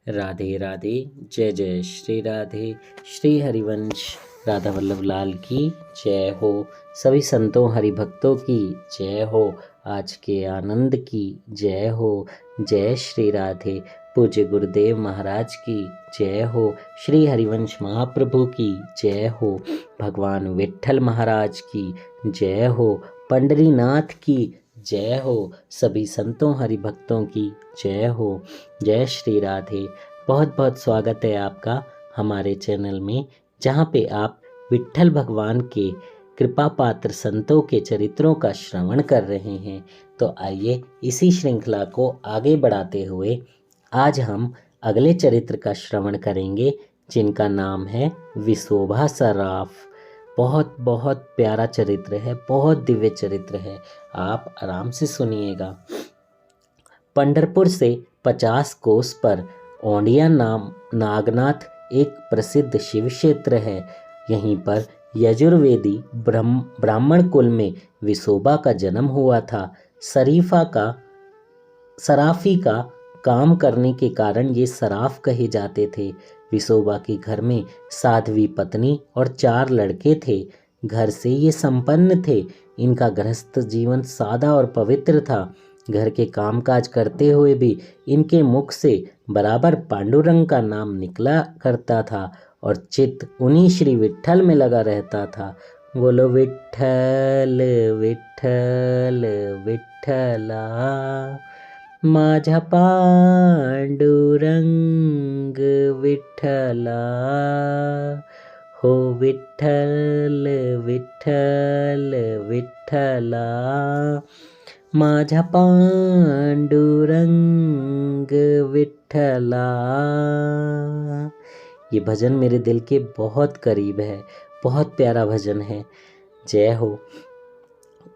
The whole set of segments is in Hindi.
राधे राधे। जय जय श्री राधे। श्री हरिवंश राधा वल्लभ लाल की जय हो। सभी संतों हरिभक्तों की जय हो। आज के आनंद की जय हो। जय श्री राधे। पूज्य गुरुदेव महाराज की जय हो। श्री हरिवंश महाप्रभु की जय हो। भगवान विट्ठल महाराज की जय हो। पंडरीनाथ की जय हो। सभी संतों हरिभक्तों की जय हो। जय श्री राधे। बहुत बहुत स्वागत है आपका हमारे चैनल में, जहाँ पे आप विट्ठल भगवान के कृपा पात्र संतों के चरित्रों का श्रवण कर रहे हैं। तो आइए इसी श्रृंखला को आगे बढ़ाते हुए आज हम अगले चरित्र का श्रवण करेंगे, जिनका नाम है विशोभा सराफ। बहुत बहुत प्यारा चरित्र है, बहुत दिव्य चरित्र है, आप आराम से सुनिएगा। पंढरपुर से 50 कोस पर औंडिया नाम नागनाथ एक प्रसिद्ध शिव क्षेत्र है। यहीं पर यजुर्वेदी ब्राह्मण कुल में विशोभा का जन्म हुआ था। सराफी का काम करने के कारण ये सराफ कहे जाते थे। विशोभा के घर में साध्वी पत्नी और 4 लड़के थे। घर से ये संपन्न थे। इनका गृहस्थ जीवन सादा और पवित्र था। घर के कामकाज करते हुए भी इनके मुख से बराबर पांडुरंग का नाम निकला करता था और चित्त उन्हीं श्री विट्ठल में लगा रहता था। बोलो विट्ठल विट्ठल विट्ठला, माझा पांडुरंग विट्ठला, हो विट्ठल विट्ठल विट्ठला, माझा पांडुरंग विट्ठला। ये भजन मेरे दिल के बहुत करीब है, बहुत प्यारा भजन है। जय हो।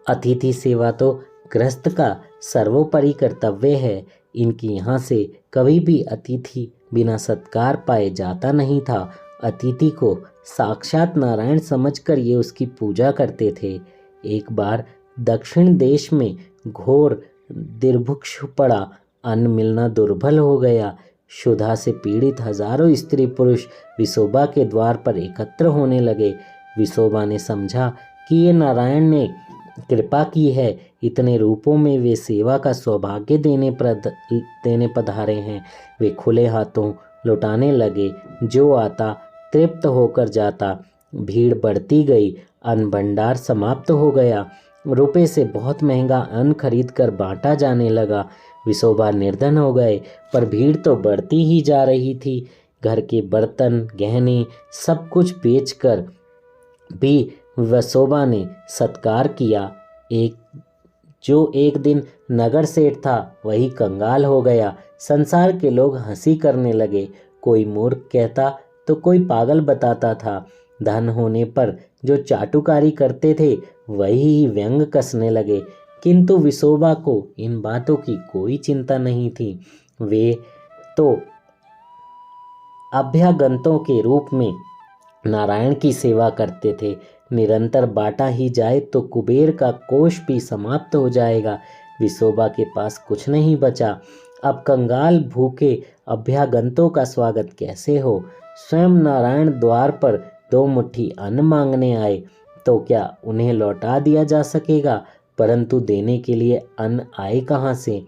अतिथि सेवा तो गृहस्थ का सर्वोपरि कर्तव्य है। इनकी यहाँ से कभी भी अतिथि बिना सत्कार पाए जाता नहीं था। अतिथि को साक्षात नारायण समझकर ये उसकी पूजा करते थे। एक बार दक्षिण देश में घोर दुर्भिक्ष पड़ा। अन्न मिलना दुर्बल हो गया। क्षुधा से पीड़ित हजारों स्त्री पुरुष विशोभा के द्वार पर एकत्र होने लगे। विशोभा ने समझा कि ये नारायण ने कृपा की है, इतने रूपों में वे सेवा का सौभाग्य देने पधारे हैं। वे खुले हाथों लौटाने लगे। जो आता तृप्त होकर जाता। भीड़ बढ़ती गई। अन्न भंडार समाप्त हो गया। रुपए से बहुत महंगा अन्न खरीद कर बांटा जाने लगा। विशोभा निर्धन हो गए, पर भीड़ तो बढ़ती ही जा रही थी। घर के बर्तन गहने सब कुछ बेचकर भी विशोभा ने सत्कार किया। एक दिन नगर सेठ था, वही कंगाल हो गया। संसार के लोग हंसी करने लगे। कोई मूर्ख कहता तो कोई पागल बताता था। धन होने पर जो चाटुकारी करते थे वही व्यंग कसने लगे। किंतु विशोभा को इन बातों की कोई चिंता नहीं थी। वे तो अभ्यागंतों के रूप में नारायण की सेवा करते थे। निरंतर बांटा ही जाए तो कुबेर का कोष भी समाप्त हो जाएगा। विशोभा के पास कुछ नहीं बचा। अब कंगाल भूखे अभ्यागंतों का स्वागत कैसे हो। स्वयं नारायण द्वार पर 2 मुट्ठी अन्न मांगने आए तो क्या उन्हें लौटा दिया जा सकेगा, परंतु देने के लिए अन्न आए कहाँ से।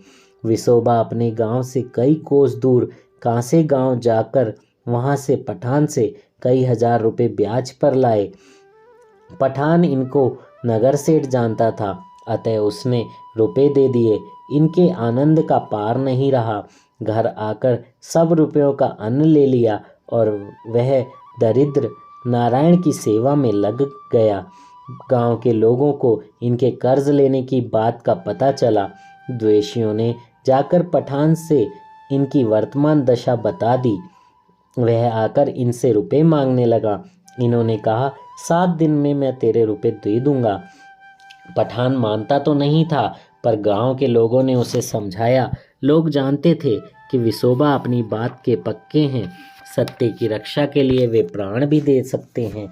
विशोभा अपने गांव से कई कोस दूर कांसे गांव जाकर वहां से पठान से कई हजार रुपए ब्याज पर लाए। पठान इनको नगर सेठ जानता था, अतः उसने रुपए दे दिए। इनके आनंद का पार नहीं रहा। घर आकर सब रुपयों का अन्न ले लिया और वह दरिद्र नारायण की सेवा में लग गया। गांव के लोगों को इनके कर्ज लेने की बात का पता चला। द्वेषियों ने जाकर पठान से इनकी वर्तमान दशा बता दी। वह आकर इनसे रुपए मांगने लगा। इन्होंने कहा 7 दिन में मैं तेरे रुपए दे दूंगा। पठान मानता तो नहीं था, पर गांव के लोगों ने उसे समझाया। लोग जानते थे कि विशोभा अपनी बात के पक्के हैं। सत्य की रक्षा के लिए वे प्राण भी दे सकते हैं।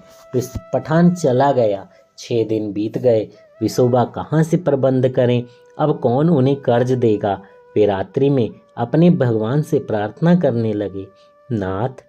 पठान चला गया। 6 दिन बीत गए। विशोभा कहाँ से प्रबंध करें। अब कौन उन्हें कर्ज देगा। वे रात्रि में अपने भगवान से प्रार्थना करने लगे, नाथ,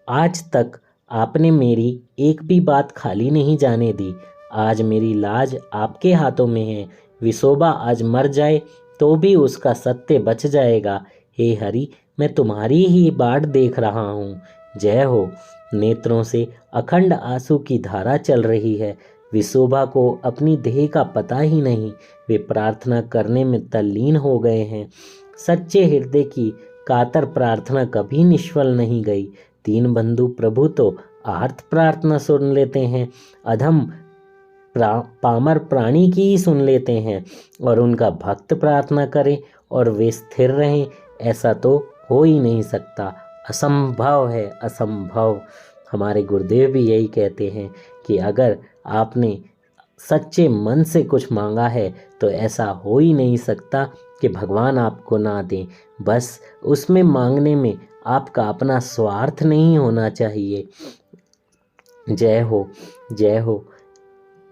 आज तक आपने मेरी एक भी बात खाली नहीं जाने दी। आज मेरी लाज आपके हाथों में है। विसोबा आज मर जाए तो भी उसका सत्य बच जाएगा। हे हरि, मैं तुम्हारी ही बाट देख रहा हूँ। जय हो। नेत्रों से अखंड आंसू की धारा चल रही है। विसोबा को अपनी देह का पता ही नहीं। वे प्रार्थना करने में तल्लीन हो गए हैं। सच्चे हृदय की कातर प्रार्थना कभी निष्फल नहीं गई। तीन बंधु प्रभु तो आर्त प्रार्थना सुन लेते हैं, अधम पामर प्राणी की ही सुन लेते हैं। और उनका भक्त प्रार्थना करे और वे स्थिर रहें, ऐसा तो हो ही नहीं सकता। असंभव है, असंभव। हमारे गुरुदेव भी यही कहते हैं कि अगर आपने सच्चे मन से कुछ मांगा है तो ऐसा हो ही नहीं सकता कि भगवान आपको ना दें। बस उसमें मांगने में आपका अपना स्वार्थ नहीं होना चाहिए। जय हो, जय हो।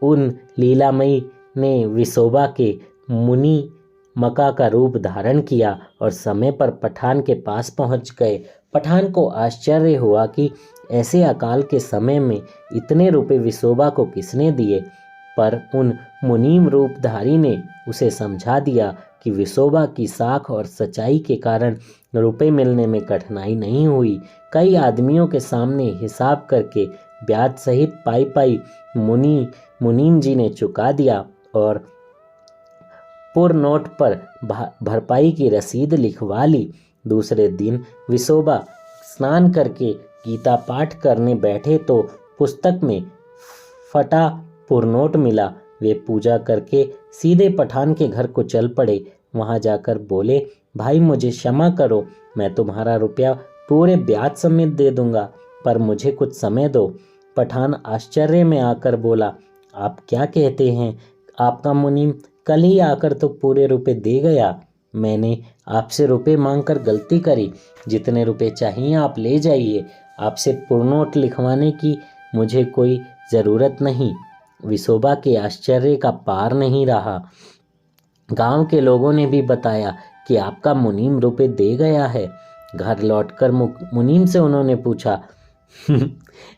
उन लीलामयी ने विसोबा के मुनि मका का रूप धारण किया और समय पर पठान के पास पहुंच गए। पठान को आश्चर्य हुआ कि ऐसे अकाल के समय में इतने रुपए विसोबा को किसने दिए, पर उन मुनीम रूपधारी ने उसे समझा दिया कि विसोबा की साख और सच्चाई के कारण रुपए मिलने में कठिनाई नहीं हुई। कई आदमियों के सामने हिसाब करके ब्याज सहित पाई पाई मुनीम जी ने चुका दिया और पुर नोट पर भरपाई की रसीद लिखवा ली। दूसरे दिन विसोबा स्नान करके गीता पाठ करने बैठे तो पुस्तक में फटा पुरनोट मिला। वे पूजा करके सीधे पठान के घर को चल पड़े। वहां जाकर बोले, भाई मुझे क्षमा करो, मैं तुम्हारा रुपया पूरे ब्याज समेत दे दूंगा, पर मुझे कुछ समय दो। पठान आश्चर्य में आकर बोला, आप क्या कहते हैं? आपका मुनीम कल ही आकर तो पूरे रुपए दे गया। मैंने आपसे रुपए मांगकर गलती करी। जितने रुपए चाहिए आप ले जाइए। आपसे पुरनोट लिखवाने की मुझे कोई ज़रूरत नहीं। विसोबा के आश्चर्य का पार नहीं रहा। गांव के लोगों ने भी बताया कि आपका मुनीम रुपए दे गया है। घर लौटकर मुनीम से उन्होंने पूछा,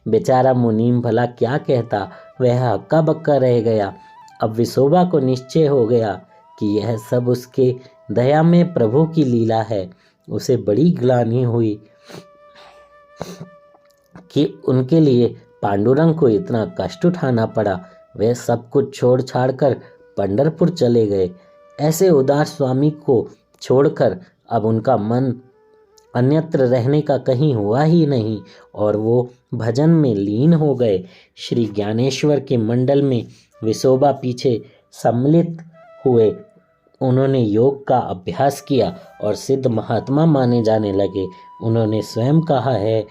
बेचारा मुनीम भला क्या कहता, वह हक्का बक्का रह गया। अब विसोबा को निश्चय हो गया कि यह सब उसके दया में प्रभु की लीला है। उसे बड़ी ग्लानि हुई कि उनके लिए पांडुरंग को इतना कष्ट उठाना पड़ा। वे सब कुछ छोड़ छाड़ कर पंढरपुर चले गए। ऐसे उदास स्वामी को छोड़कर अब उनका मन अन्यत्र रहने का कहीं हुआ ही नहीं और वो भजन में लीन हो गए। श्री ज्ञानेश्वर के मंडल में विसोबा पीछे सम्मिलित हुए। उन्होंने योग का अभ्यास किया और सिद्ध महात्मा माने जाने लगे। उन्होंने स्वयं कहा है,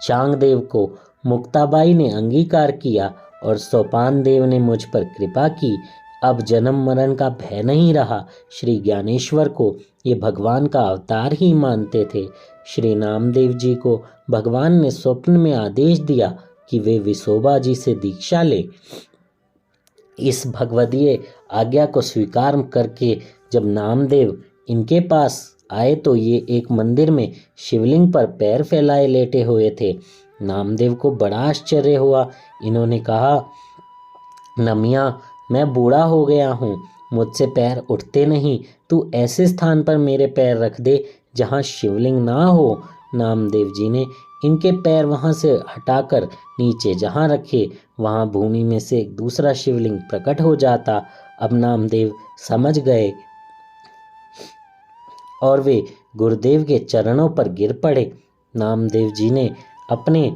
चांगदेव को मुक्ताबाई ने अंगीकार किया और सोपान देव ने मुझ पर कृपा की। अब जन्म मरण का भय नहीं रहा। श्री ज्ञानेश्वर को ये भगवान का अवतार ही मानते थे। श्री नामदेव जी को भगवान ने स्वप्न में आदेश दिया कि वे विसोबा जी से दीक्षा ले। इस भगवदीय आज्ञा को स्वीकार करके जब नामदेव इनके पास आए तो ये एक मंदिर में शिवलिंग पर पैर फैलाए लेटे हुए थे। नामदेव को बड़ा आश्चर्य हुआ। इन्होंने कहा, नमिया, मैं बूढ़ा हो गया हूँ, मुझसे पैर उठते नहीं। तू ऐसे स्थान पर मेरे पैर रख दे जहाँ शिवलिंग ना हो। नामदेव जी ने इनके पैर वहाँ से हटाकर नीचे जहाँ रखे, वहाँ भूमि में से एक दूसरा शिवलिंग प्रकट हो जाता। अब नामदेव समझ गए और वे गुरुदेव के चरणों पर गिर पड़े। नामदेव जी ने अपने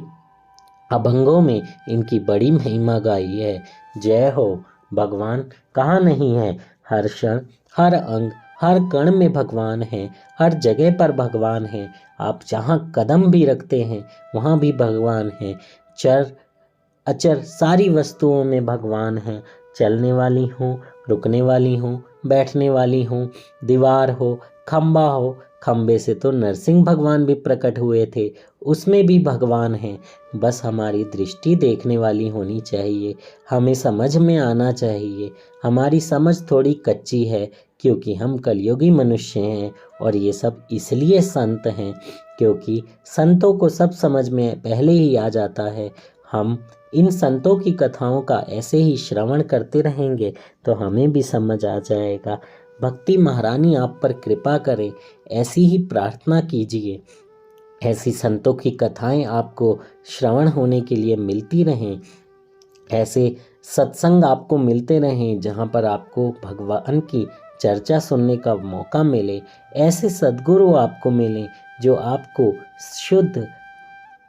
अभंगों में इनकी बड़ी महिमा गाई है। जय हो। भगवान कहाँ नहीं है? हर क्षण, हर अंग, हर कण में भगवान हैं। हर जगह पर भगवान हैं। आप जहाँ कदम भी रखते हैं वहाँ भी भगवान हैं। चर अचर सारी वस्तुओं में भगवान हैं। चलने वाली हो, रुकने वाली हो, बैठने वाली हो, दीवार हो, खंबा हो, खंबे से तो नरसिंह भगवान भी प्रकट हुए थे, उसमें भी भगवान हैं। बस हमारी दृष्टि देखने वाली होनी चाहिए, हमें समझ में आना चाहिए। हमारी समझ थोड़ी कच्ची है क्योंकि हम कलयुगी मनुष्य हैं और ये सब इसलिए संत हैं क्योंकि संतों को सब समझ में पहले ही आ जाता है। हम इन संतों की कथाओं का ऐसे ही श्रवण करते रहेंगे तो हमें भी समझ आ जाएगा। भक्ति महारानी आप पर कृपा करे, ऐसी ही प्रार्थना कीजिए। ऐसी संतों की कथाएं आपको श्रवण होने के लिए मिलती रहें, ऐसे सत्संग आपको मिलते रहें जहाँ पर आपको भगवान की चर्चा सुनने का मौका मिले, ऐसे सद्गुरु आपको मिलें जो आपको शुद्ध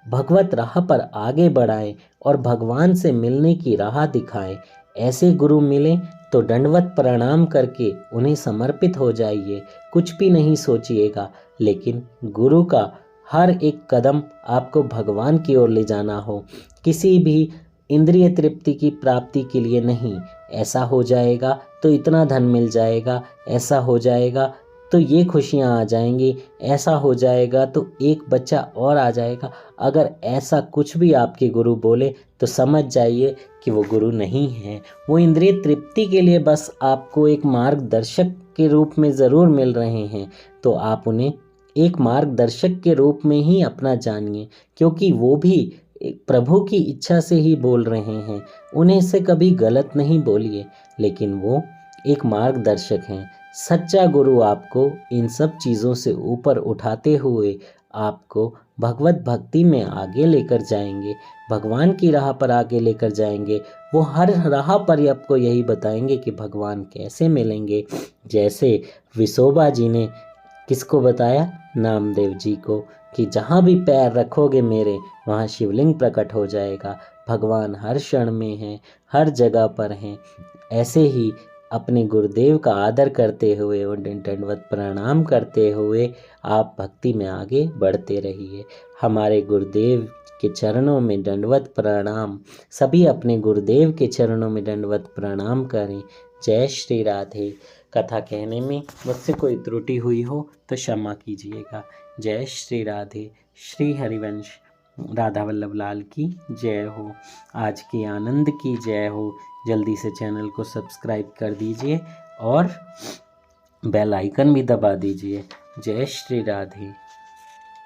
भगवत राह पर आगे बढ़ाएं और भगवान से मिलने की राह दिखाएं। ऐसे गुरु मिलें तो दंडवत प्रणाम करके उन्हें समर्पित हो जाइए, कुछ भी नहीं सोचिएगा, लेकिन गुरु का हर एक कदम आपको भगवान की ओर ले जाना हो, किसी भी इंद्रिय तृप्ति की प्राप्ति के लिए नहीं। ऐसा हो जाएगा तो इतना धन मिल जाएगा, ऐसा हो जाएगा तो ये खुशियाँ आ जाएंगी, ऐसा हो जाएगा तो एक बच्चा और आ जाएगा। अगर ऐसा कुछ भी आपके गुरु बोले तो समझ जाइए कि वो गुरु नहीं है। वो इंद्रिय तृप्ति के लिए बस आपको एक मार्गदर्शक के रूप में ज़रूर मिल रहे हैं, तो आप उन्हें एक मार्गदर्शक के रूप में ही अपना जानिए, क्योंकि वो भी प्रभु की इच्छा से ही बोल रहे हैं। उन्हें से कभी गलत नहीं बोलिए, लेकिन वो एक मार्गदर्शक हैं। सच्चा गुरु आपको इन सब चीज़ों से ऊपर उठाते हुए आपको भगवत भक्ति में आगे लेकर जाएंगे, भगवान की राह पर आगे लेकर जाएंगे। वो हर राह पर आपको यही बताएंगे कि भगवान कैसे मिलेंगे। जैसे विसोबा जी ने किसको बताया? नामदेव जी को, कि जहाँ भी पैर रखोगे मेरे, वहाँ शिवलिंग प्रकट हो जाएगा। भगवान हर क्षण में हैं, हर जगह पर हैं। ऐसे ही अपने गुरुदेव का आदर करते हुए और दंडवत प्रणाम करते हुए आप भक्ति में आगे बढ़ते रहिए। हमारे गुरुदेव के चरणों में दंडवत प्रणाम। सभी अपने गुरुदेव के चरणों में दंडवत प्रणाम करें। जय श्री राधे। कथा कहने में मुझसे कोई त्रुटि हुई हो तो क्षमा कीजिएगा। जय श्री राधे। श्री हरिवंश राधा वल्लभ लाल की जय हो। आज के आनंद की जय हो। जल्दी से चैनल को सब्सक्राइब कर दीजिए और बेल आइकन भी दबा दीजिए। जय श्री राधे।